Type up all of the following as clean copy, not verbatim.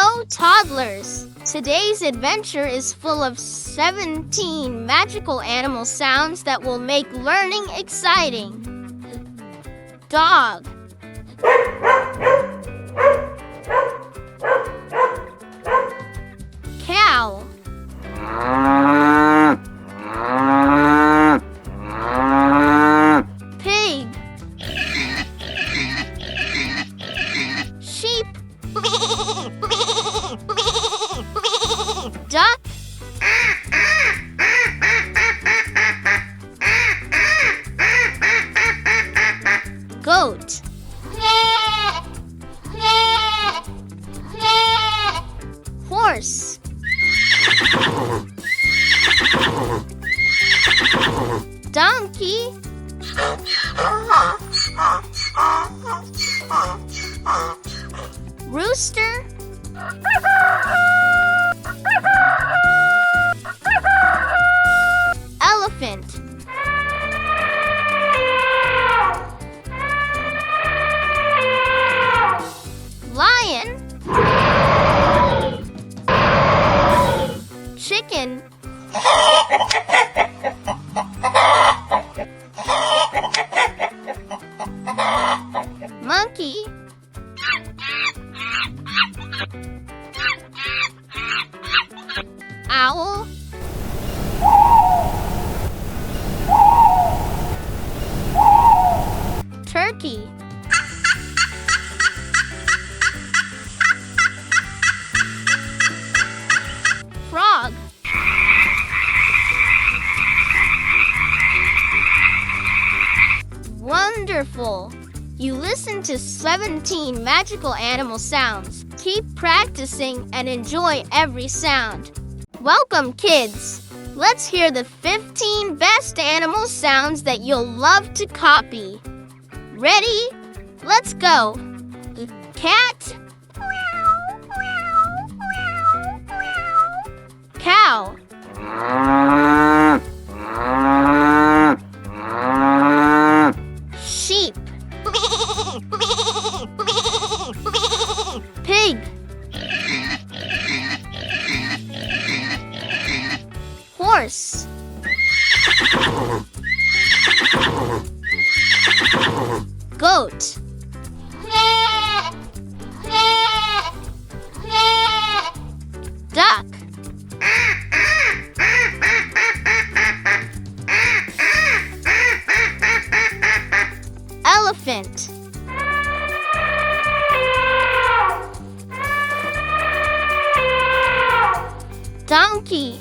Hello, toddlers! Today's adventure is full of 17 magical animal sounds that will make learning exciting. Dog. Cow. Pig. Sheep. Duck. Goat. Horse. Donkey. Rooster. Elephant. Lion. Chicken. Monkey. Owl. Turkey. Frog. Wonderful! You listened to 17 magical animal sounds. Keep practicing and enjoy every sound. Welcome, kids! Let's hear the 15 best animal sounds that you'll love to copy. Ready? Let's go! Cat. Cow. Sheep. Pig. Horse. Goat. Duck. Elephant. Donkey.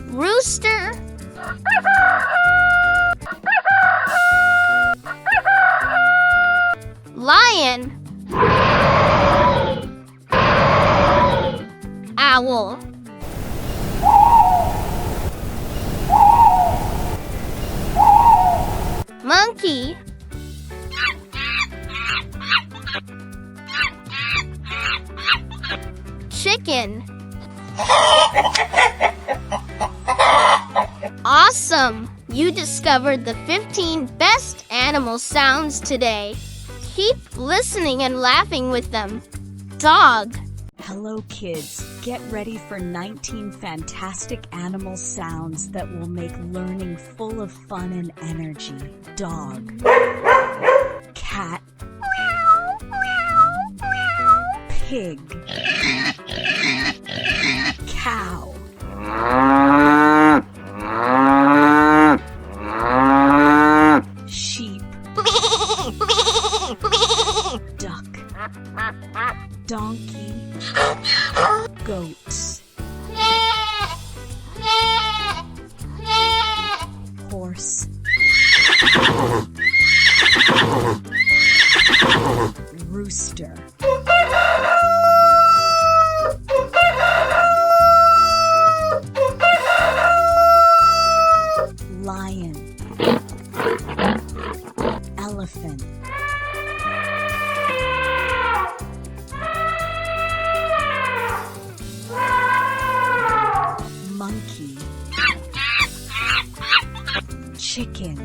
Rooster. Lion. Owl. Monkey. Chicken. Awesome! You discovered the 15 best animal sounds today. Keep listening and laughing with them. Dog. Hello, kids. Get ready for 19 fantastic animal sounds that will make learning full of fun and energy. Dog. Cat. Pig. Cow. Sheep. Duck. Donkey. Goats. Horse. Rooster. Lion. Elephant. Monkey. Chicken.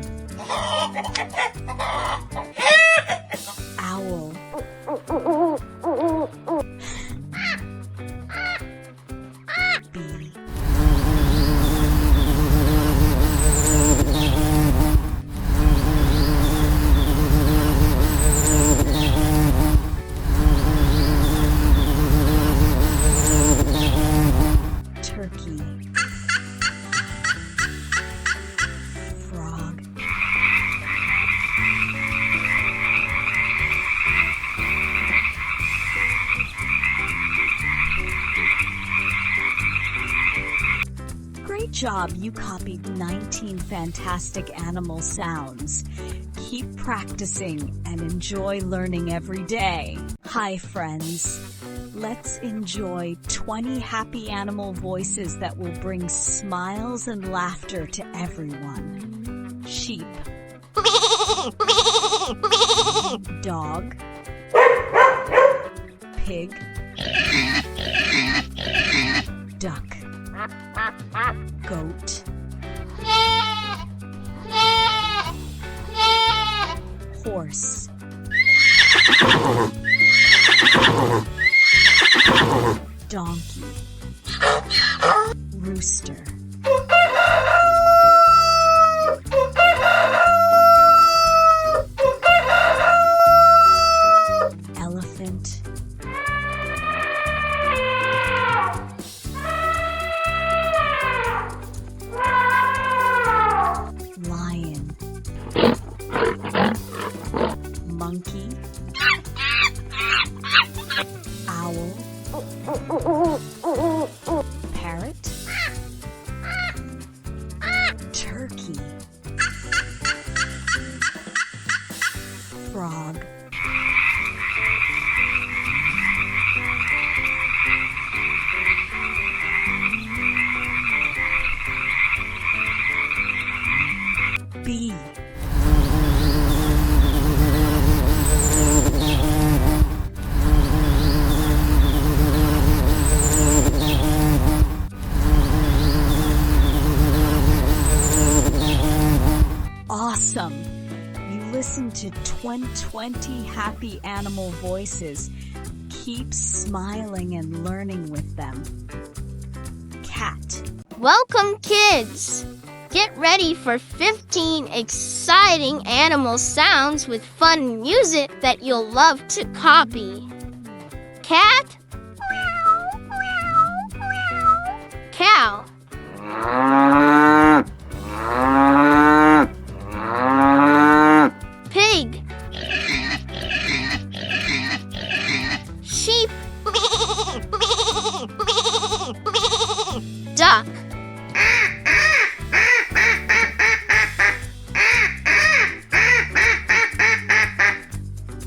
job, you copied 19 fantastic animal sounds. Keep practicing and enjoy learning every day. Hi friends, let's enjoy 20 happy animal voices that will bring smiles and laughter to everyone. Sheep, dog, pig, duck, goat, horse, donkey, rooster, elephant, lion, monkey, owl, parrot, turkey, frog, bee, awesome! You listened to 20 happy animal voices. Keep smiling and learning with them. Cat, Welcome, kids! Get ready for 15 exciting animal sounds with fun music that you'll love to copy. Cat, cow, pig, sheep, duck,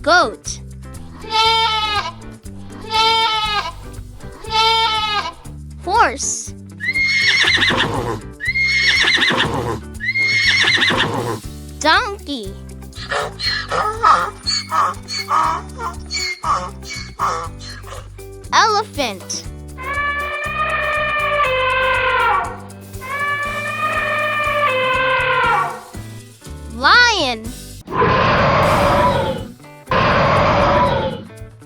goat, horse, donkey, elephant, lion,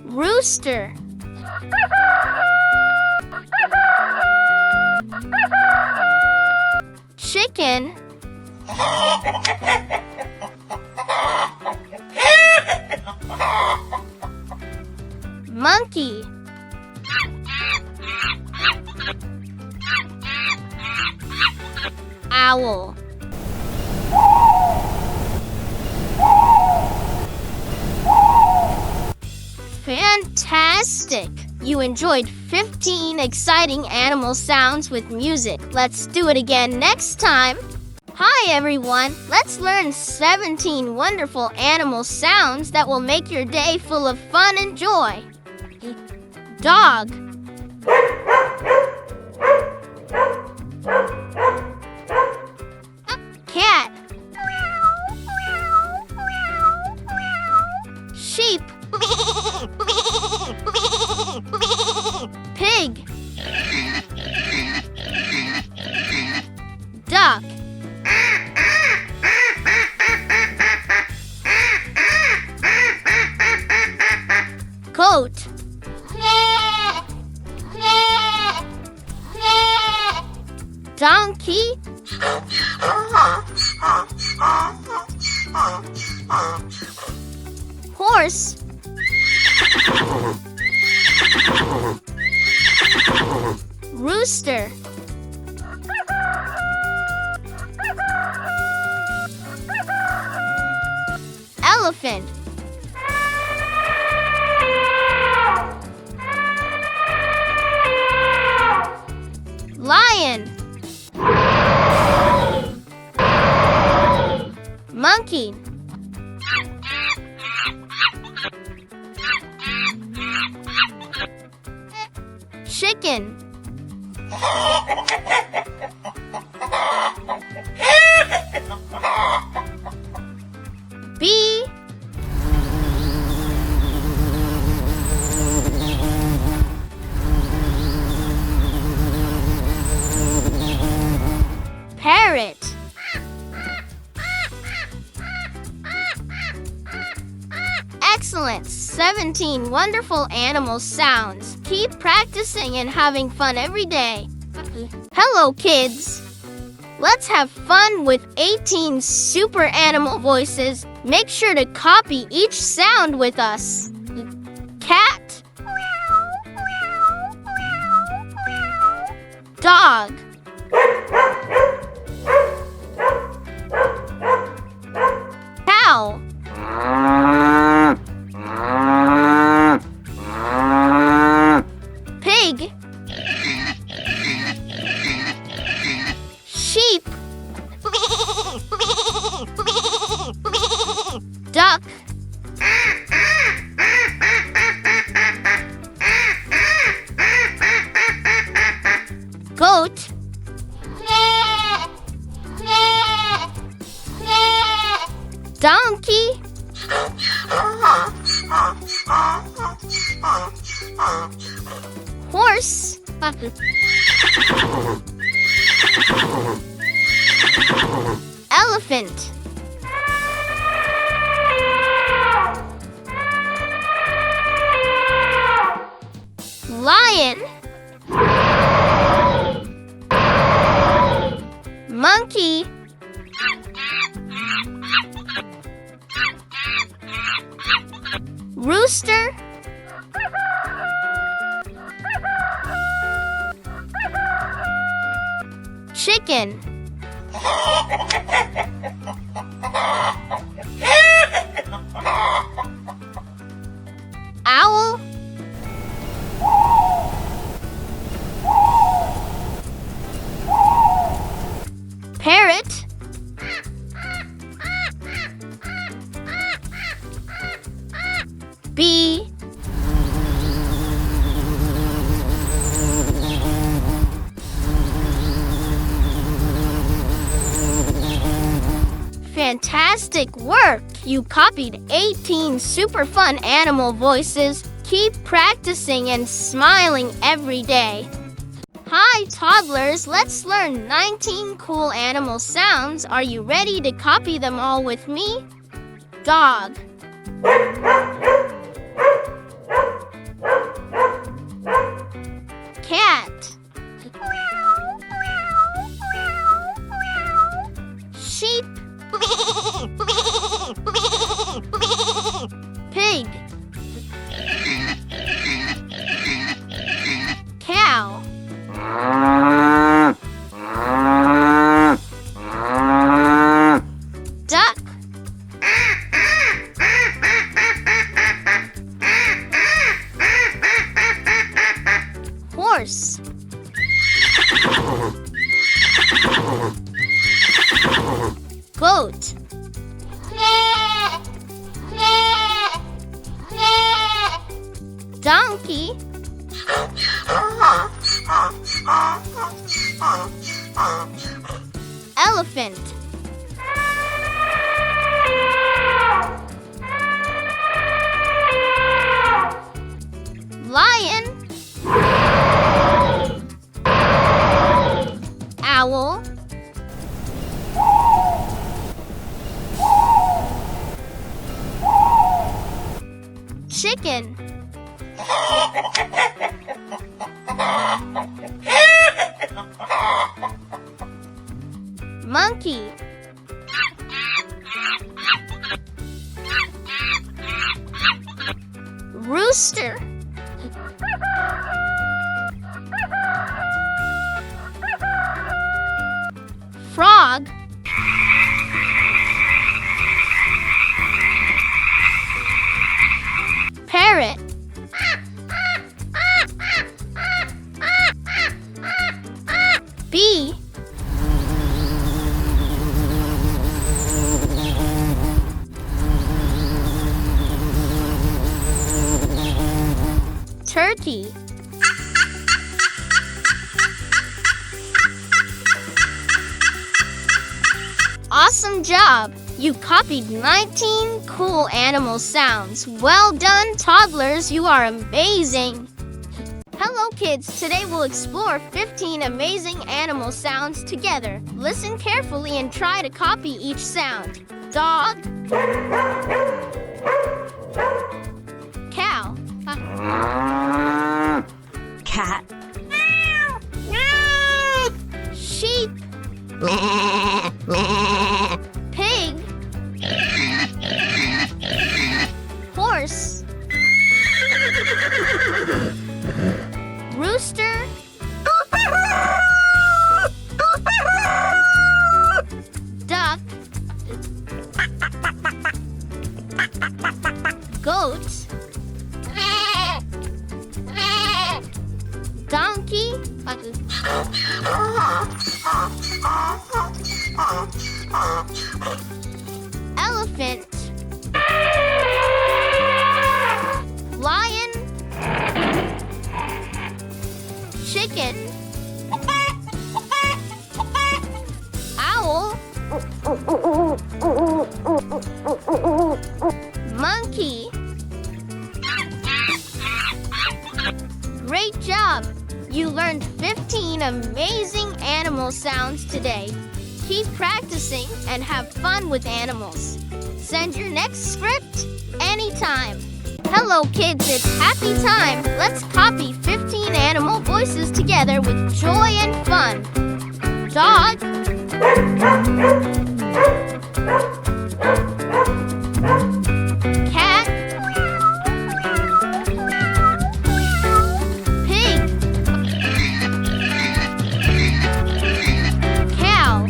rooster, chicken, monkey, owl, fantastic! You enjoyed 15 exciting animal sounds with music. Let's do it again next time. Hi everyone, let's learn 17 wonderful animal sounds that will make your day full of fun and joy. Dog, cat, sheep, pig, duck, goat, donkey, horse, rooster, elephant, lion, Monkey. Chicken. Bee. Parrot. Excellent! 17 wonderful animal sounds. Keep practicing and having fun every day. Hello, kids! Let's have fun with 18 super animal voices. Make sure to copy each sound with us. Cat. Dog. Cow. Pig. Sheep. Duck. Goat. Donkey. Horse. Elephant. Lion. Monkey. Rooster. Chicken. Owl. Parrot. Bee. Fantastic work! You copied 18 super fun animal voices. Keep practicing and smiling every day. Hi, toddlers! Let's learn 19 cool animal sounds. Are you ready to copy them all with me? Dog. Cat. Sheep. Pig. Cow. Duck. Horse. Goat. Donkey. Elephant. Lion. Owl. Chicken. Monkey. Rooster. Frog. Parrot. Bee. turkey. Awesome job! You copied 19 cool animal sounds. Well done, toddlers, you are amazing! Hello kids, today we'll explore 15 amazing animal sounds together. Listen carefully and try to copy each sound. Dog. Cow. Cat. Sheep. Pig. Horse. Rooster. Duck. Goat. Donkey. Elephant. Lion. Chicken. Owl. Monkey. Great job! You learned 15 amazing animal sounds today. Keep practicing and have fun with animals. Send your next script anytime. Hello kids, it's happy time. Let's copy 15 animal voices together with joy and fun. Dog. Cat. Pig. Cow.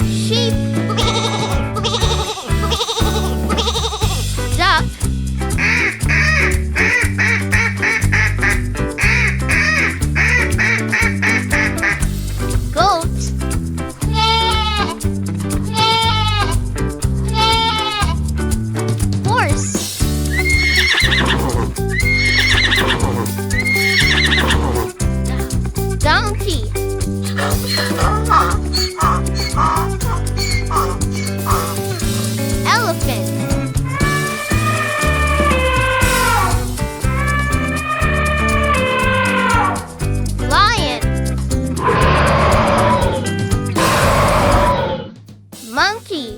Sheep. Duck. Goat. Horse. Donkey. Elephant. Lion. Monkey.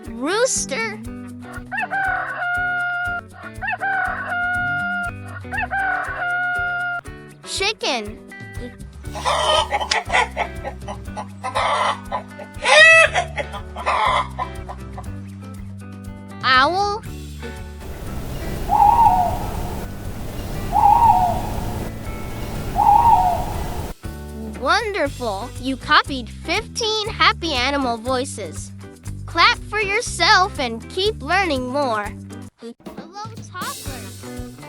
Rooster. Chicken. Owl. Wonderful! You copied 15 happy animal voices. Clap for yourself and keep learning more. Hello, toddlers.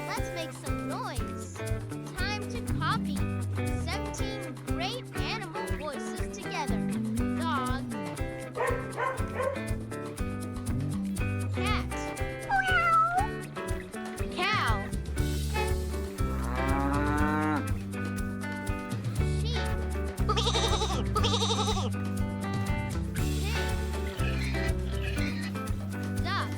Let's make some noise. Time to copy 17 great animal voices together. Dog. Cat. Cow. Duck.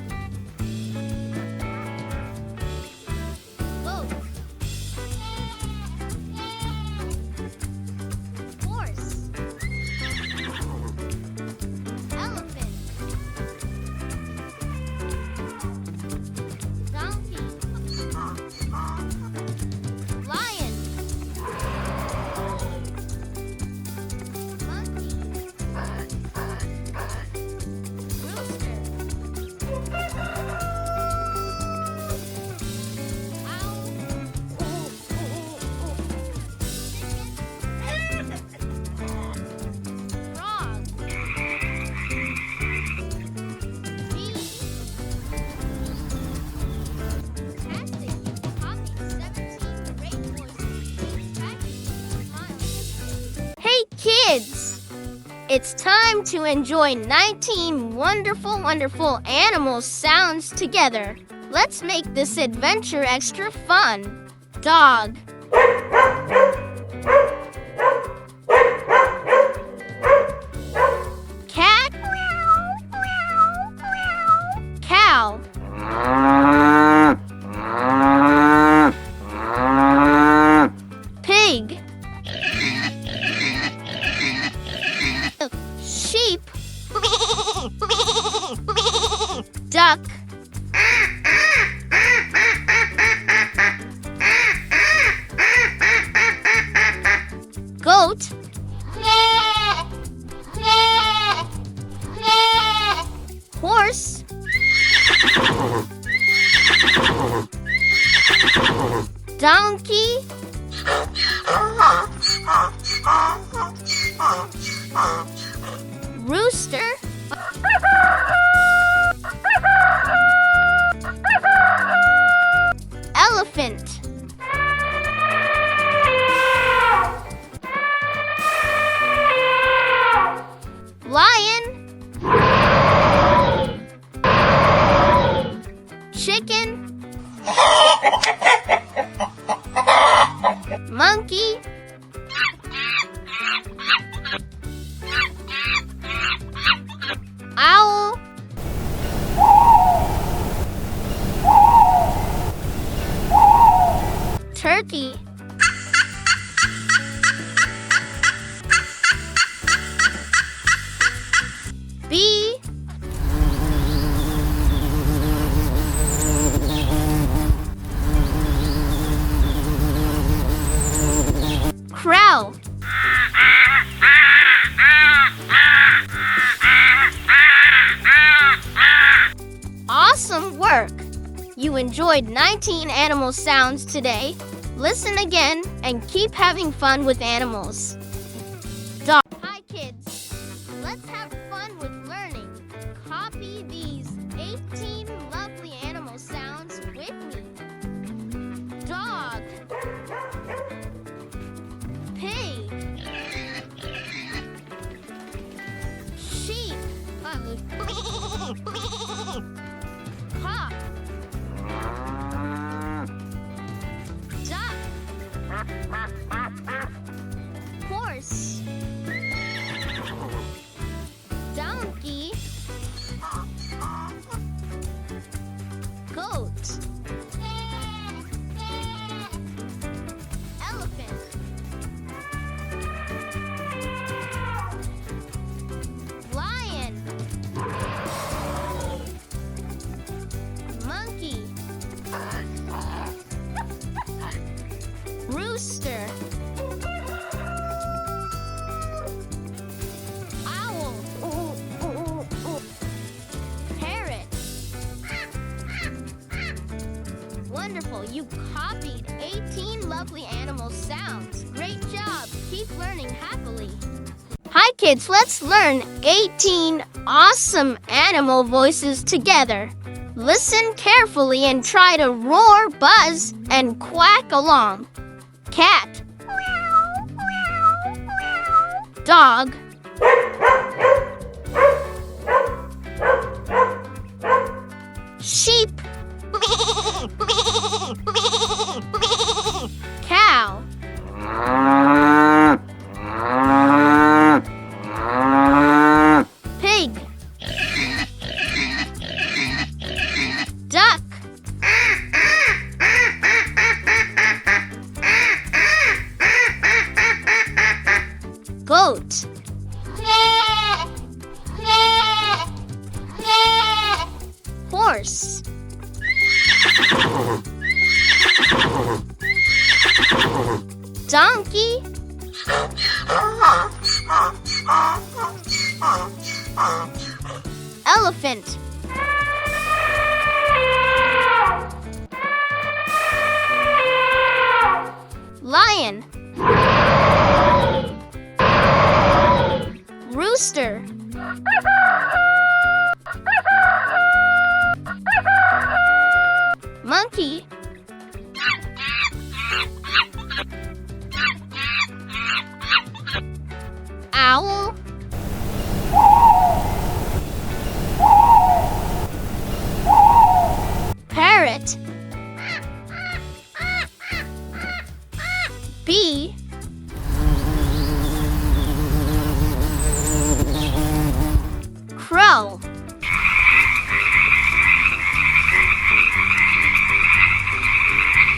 It's time to enjoy 19 wonderful, wonderful animal sounds together. Let's make this adventure extra fun. Dog. Cat. Cow. Pig. Sheep. Duck. Goat. Horse. Donkey. Rooster. Elephant. Lion. Chicken. Monkey. Owl. Turkey. Bee. Crow. Awesome work! You enjoyed 19 animal sounds today. Listen again and keep having fun with animals. Dog. Hi kids! Let's have fun with learning. Copy these 18 lovely animal sounds with me. Dog. Pig. Sheep. Cock. Duck. Horse. Donkey. Goat. Elephant. Lion. Monkey. Rooster. Owl. Parrot. Wonderful, you copied 18 lovely animal sounds. Great job. Keep learning happily. Hi kids, let's learn 18 awesome animal voices together. Listen carefully and try to roar, buzz, and quack along. Cat. Dog. Sheep. Cow. Pig. Duck. Goat. Horse. Donkey. Elephant. Lion. Rooster. Monkey. Owl. B. Crow.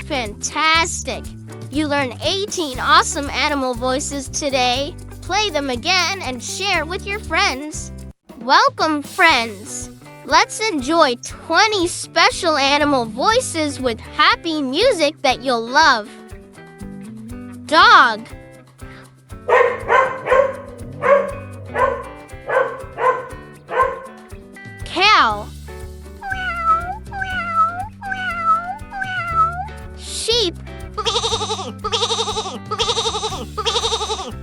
Fantastic! You learned 18 awesome animal voices today. Play them again and share with your friends. Welcome, friends! Let's enjoy 20 special animal voices with happy music that you'll love. Dog. Cow. Sheep.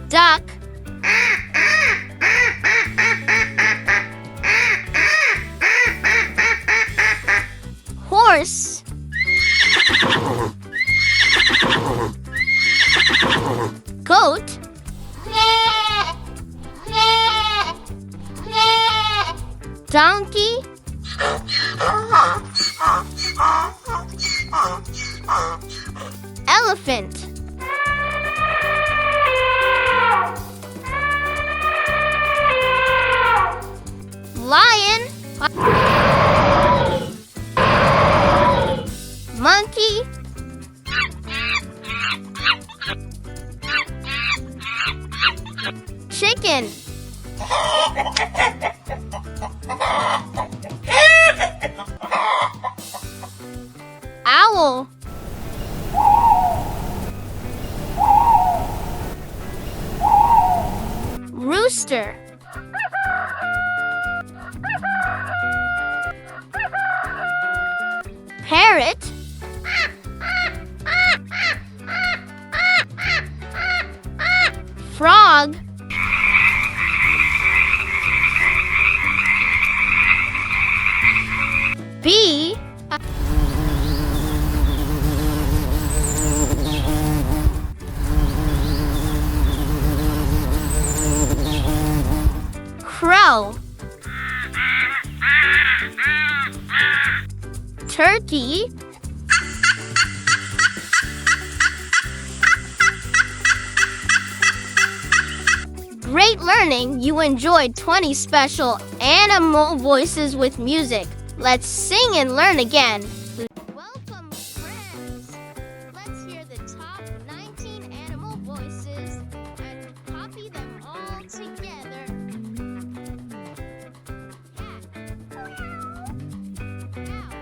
Duck. Horse. Goat. Donkey. Elephant. Lion. Monkey. Chicken. Owl. Rooster. Parrot. Frog. Bee. Crow. Turkey. Great learning! You enjoyed 20 special animal voices with music. Let's sing and learn again. Welcome, friends! Let's hear the top 19 animal voices and copy them all together. Cat.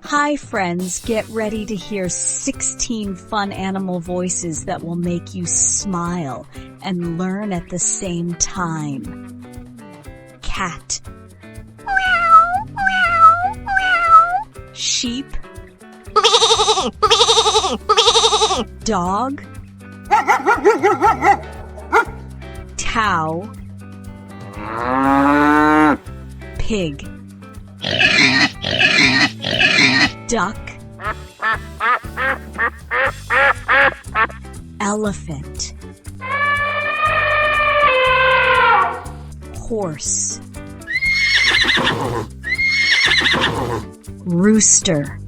Hi friends, get ready to hear 16 fun animal voices that will make you smile and learn at the same time. Cat. Sheep. Dog. Cow. Pig. Duck. Elephant. Horse. Rooster.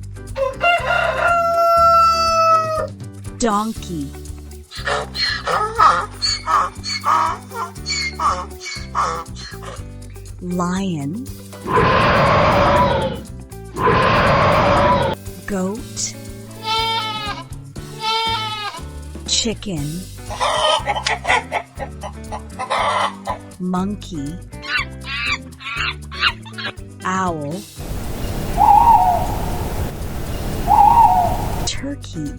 Donkey. Lion. Goat. Chicken. Monkey. Owl. Turkey.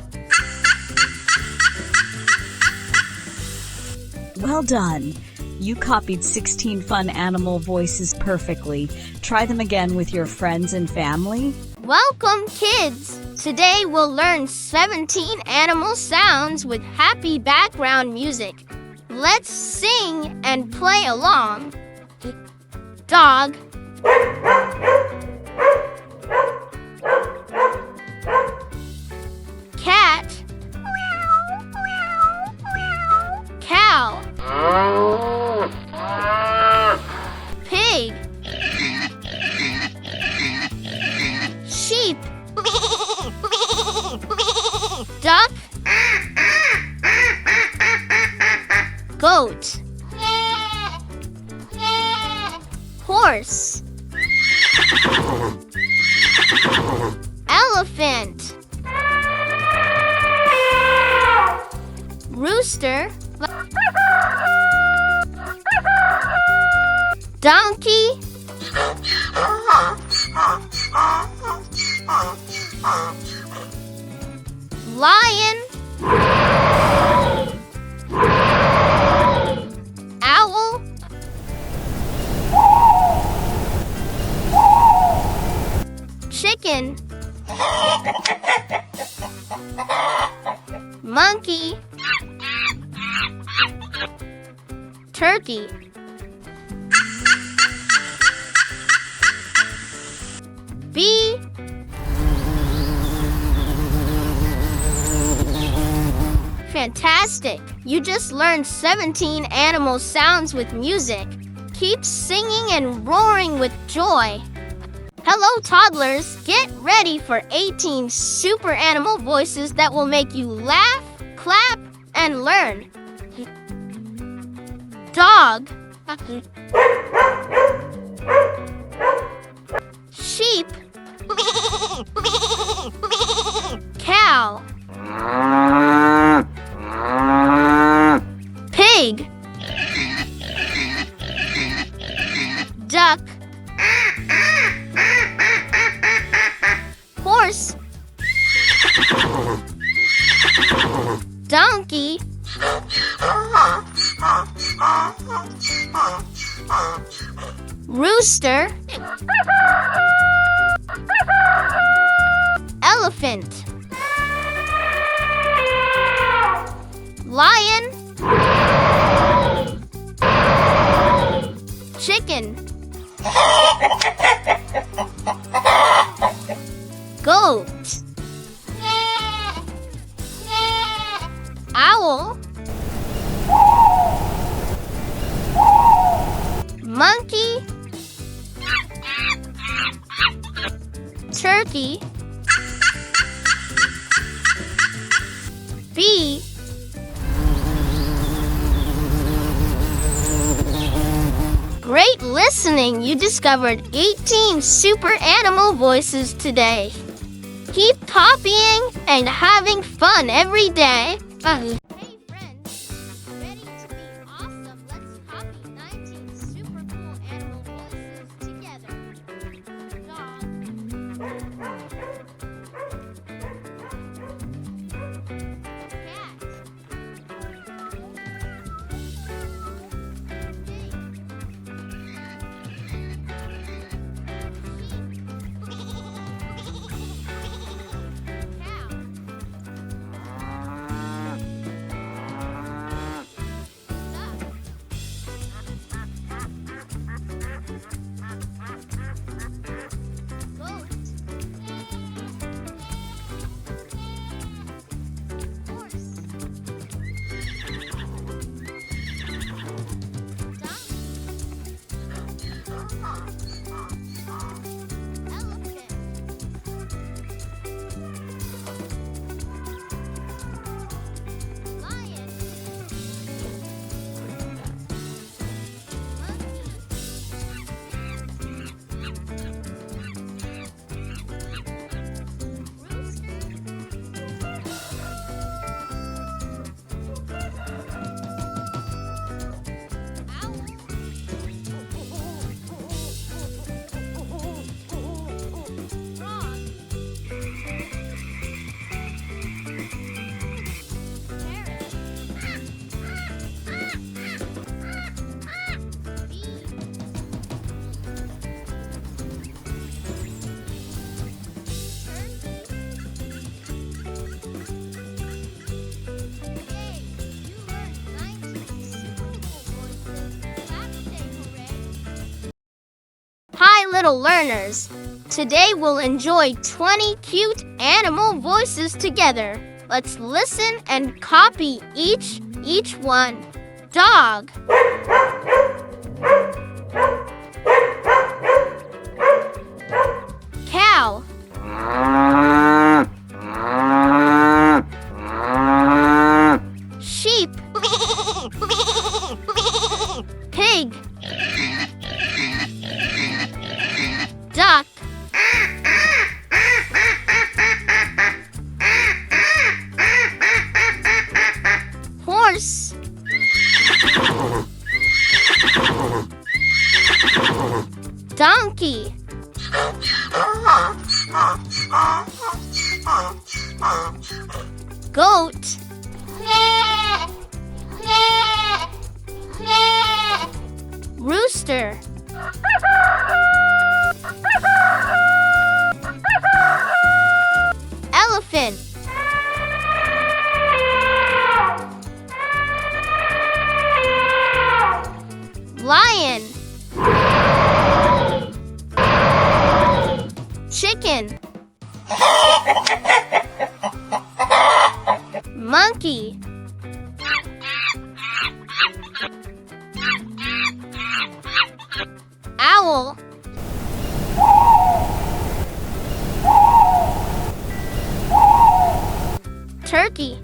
Well done! You copied 16 fun animal voices perfectly. Try them again with your friends and family. Welcome, kids! Today we'll learn 17 animal sounds with happy background music. Let's sing and play along. Dog. Cat. Cow. Pig. Sheep. Duck. Goat. Horse. Elephant. Rooster. Donkey. Lion. Owl. Chicken. Monkey. Turkey. Bee. Fantastic! You just learned 17 animal sounds with music. Keep singing and roaring with joy. Hello, toddlers! Get ready for 18 super animal voices that will make you laugh, clap, and learn. Dog. Sheep. Cow. Pig. Duck. Horse. Donkey. Rooster. Elephant. Lion. Chicken. Goat. Owl. Monkey. Turkey. Bee. Great listening! You discovered 18 super animal voices today. Keep copying and having fun every day. Hey friends, ready to be awesome? Let's copy 19 super cool animal voices together. Dog. little learners. Today we'll enjoy 20 cute animal voices together. Let's listen and copy each one. Dog. Cow. Sheep. Pig. Duck. Horse. Donkey. Goat. Rooster. Elephant. Lion. Chicken. Monkey. Owl. Turkey.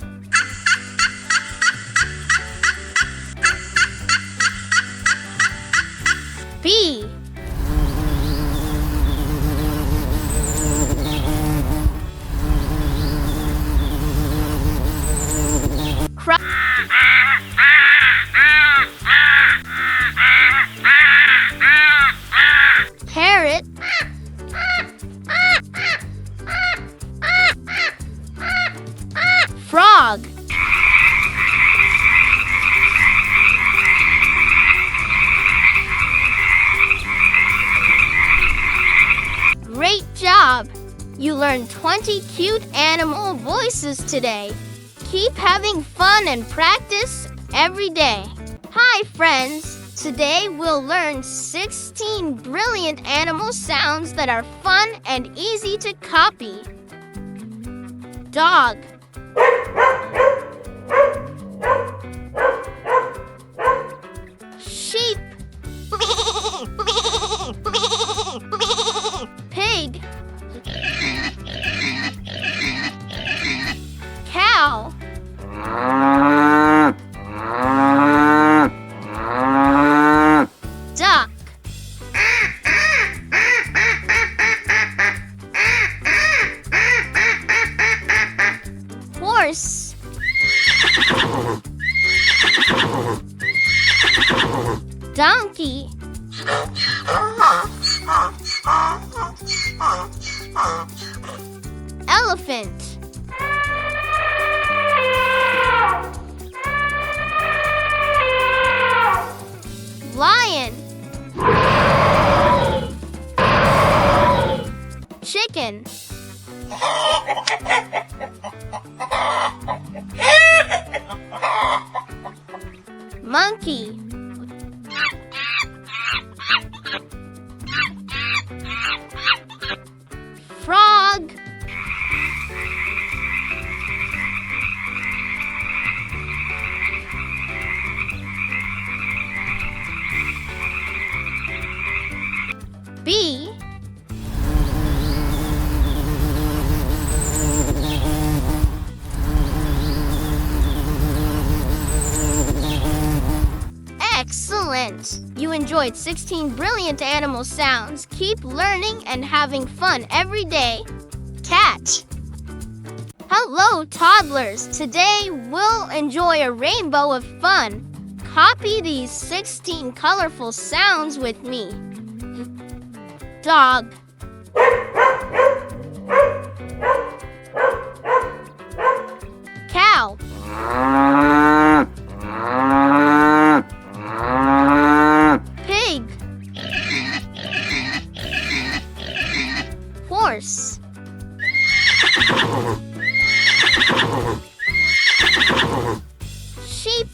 Bee. Crow. Parrot. Frog. Great job! You learned 20 cute animal voices today. Keep having fun and practice every day. Hi, friends! Today we'll learn 16 brilliant animal sounds that are fun and easy to copy. Dog. Sheep. Pig. Cow. Duck. Horse. Donkey. Elephant. Lion. Chicken. Monkey. Frog. Bee. Excellent! You enjoyed 16 brilliant animal sounds. Keep learning and having fun every day. Cat. Hello, toddlers! Today we'll enjoy a rainbow of fun. Copy these 16 colorful sounds with me. Dog. Cow. Pig. Horse. Sheep.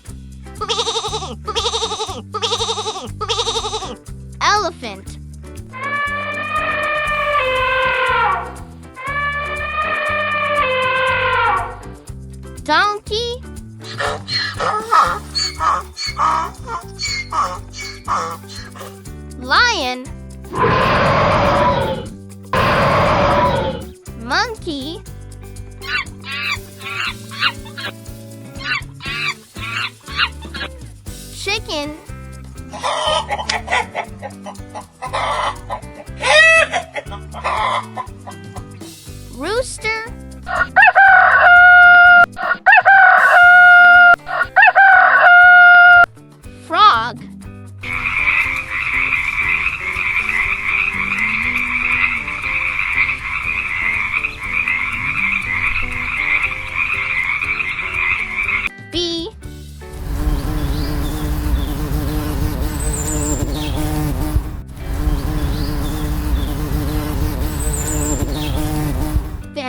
Elephant.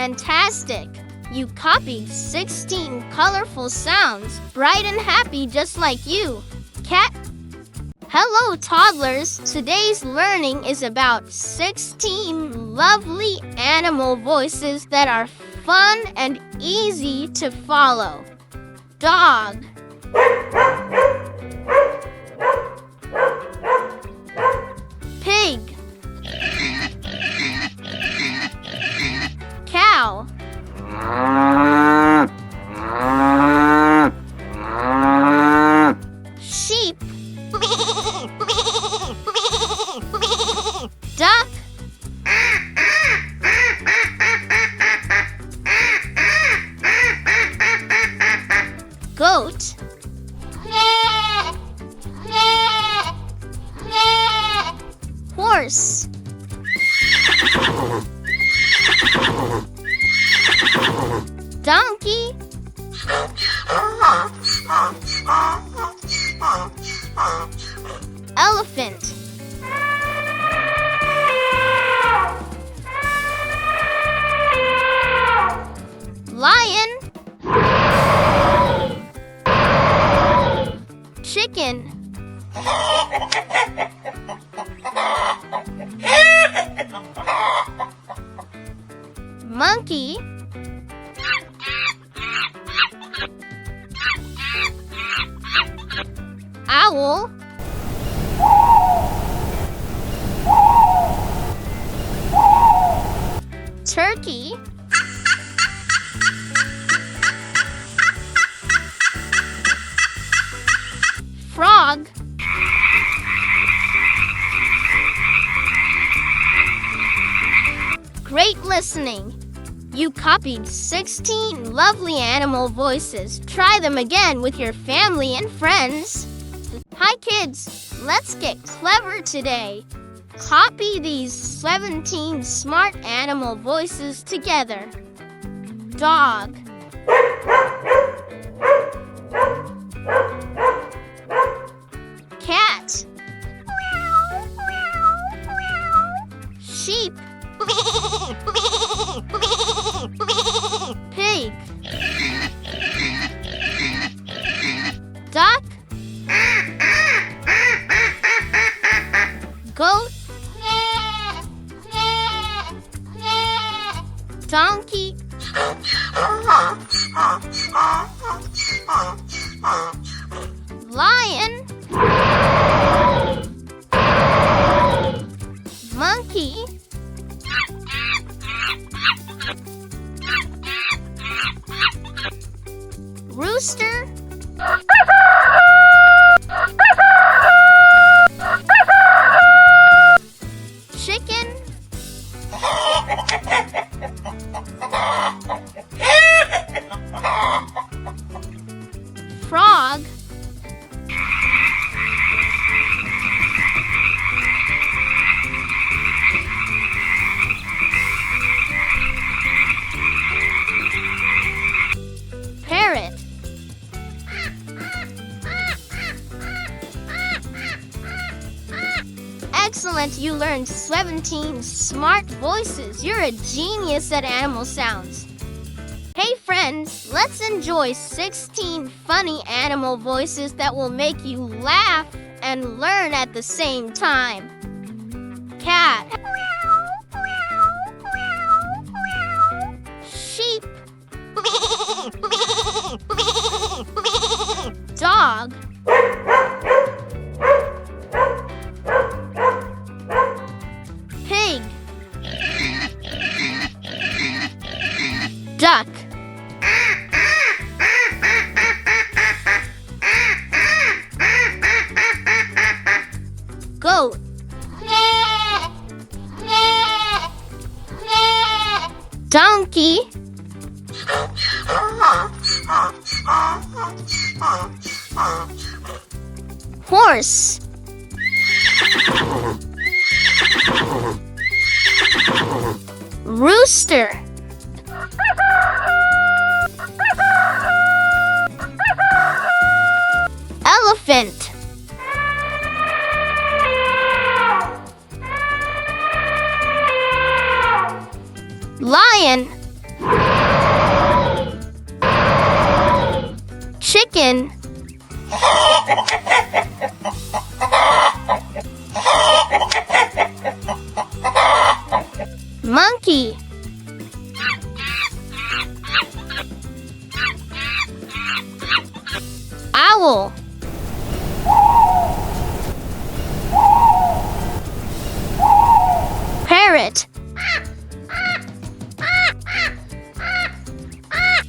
Fantastic! You copied 16 colorful sounds, bright and happy just like you. Cat. Hello, toddlers! Today's learning is about 16 lovely animal voices that are fun and easy to follow. Dog. Pig. Cow. Sheep. Duck. Goat. Horse. Donkey. Elephant. Lion. Chicken. Monkey. Owl. Turkey. Frog. Great listening! You copied 16 lovely animal voices. Try them again with your family and friends. Hi kids, let's get clever today. Copy these 17 smart animal voices together. Dog. Cat. Sheep. Pig. Duck. Goat. Donkey. Lion. Monkey. Rooster. Chicken. Frog. Parrot. Excellent, you learned 17 smart voices. You're a genius at animal sounds. Hey friends, let's enjoy 16 funny animal voices that will make you laugh and learn at the same time. Cat. Sheep. Dog. Pig. Duck. Goat. Donkey. Horse. Rooster. Elephant. Lion. Chicken. Monkey. Owl. Parrot.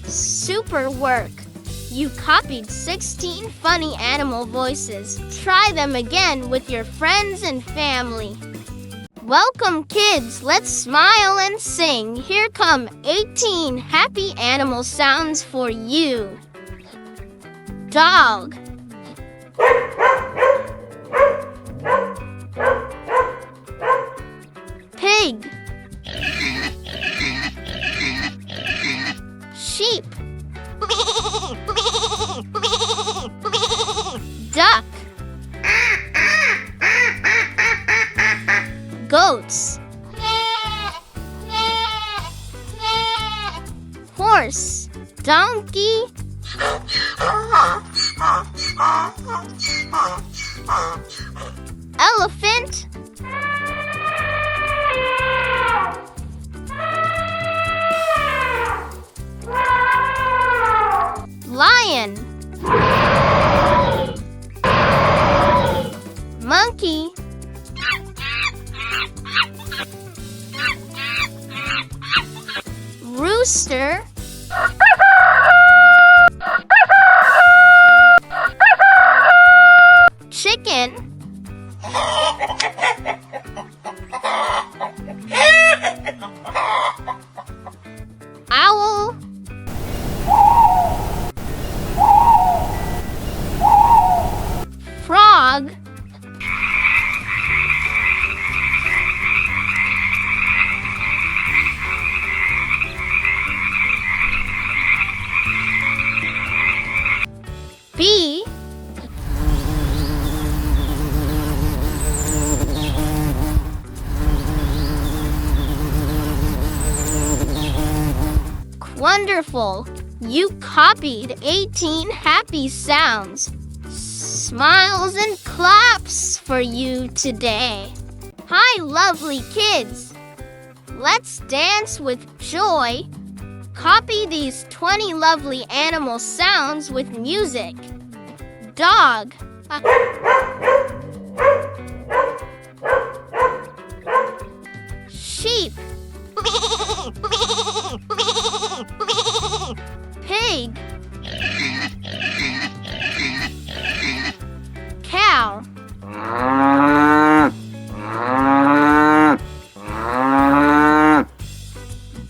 Super work! You copied 16 funny animal voices. Try them again with your friends and family. Welcome, kids! Let's smile and sing. Here come 18 happy animal sounds for you. Dog. Pig. Sheep. Duck. Goats. Horse. Donkey. Elephant. Lion. Monkey. Rooster. Chicken. Owl. Frog. Bee. Wonderful! You copied 18 happy sounds. Smiles and claps for you today. Hi, lovely kids! Let's dance with joy. Copy these 20 lovely animal sounds with music. Dog. Sheep. Pig. Cow.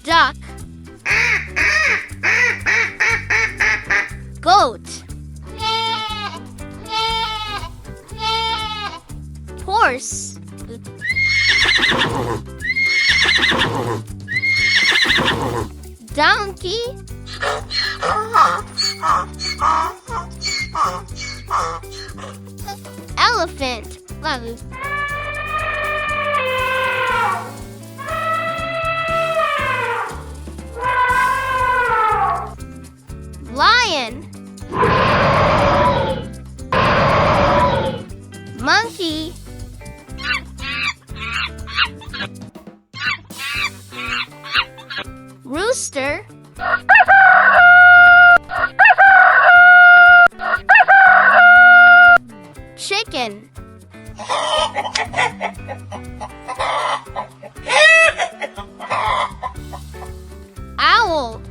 Duck. Goat. Horse. Donkey. Elephant. Lion. Monkey. Rooster. Chicken. Owl.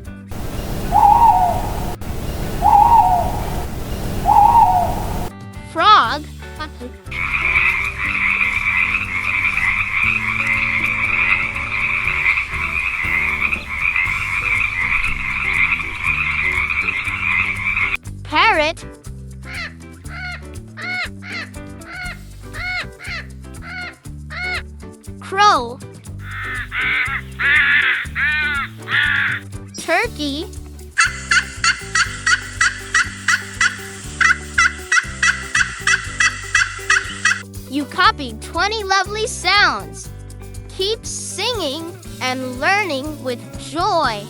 Frog. Parrot. Crow. Turkey. You copied 20 lovely sounds. Keep singing and learning with joy.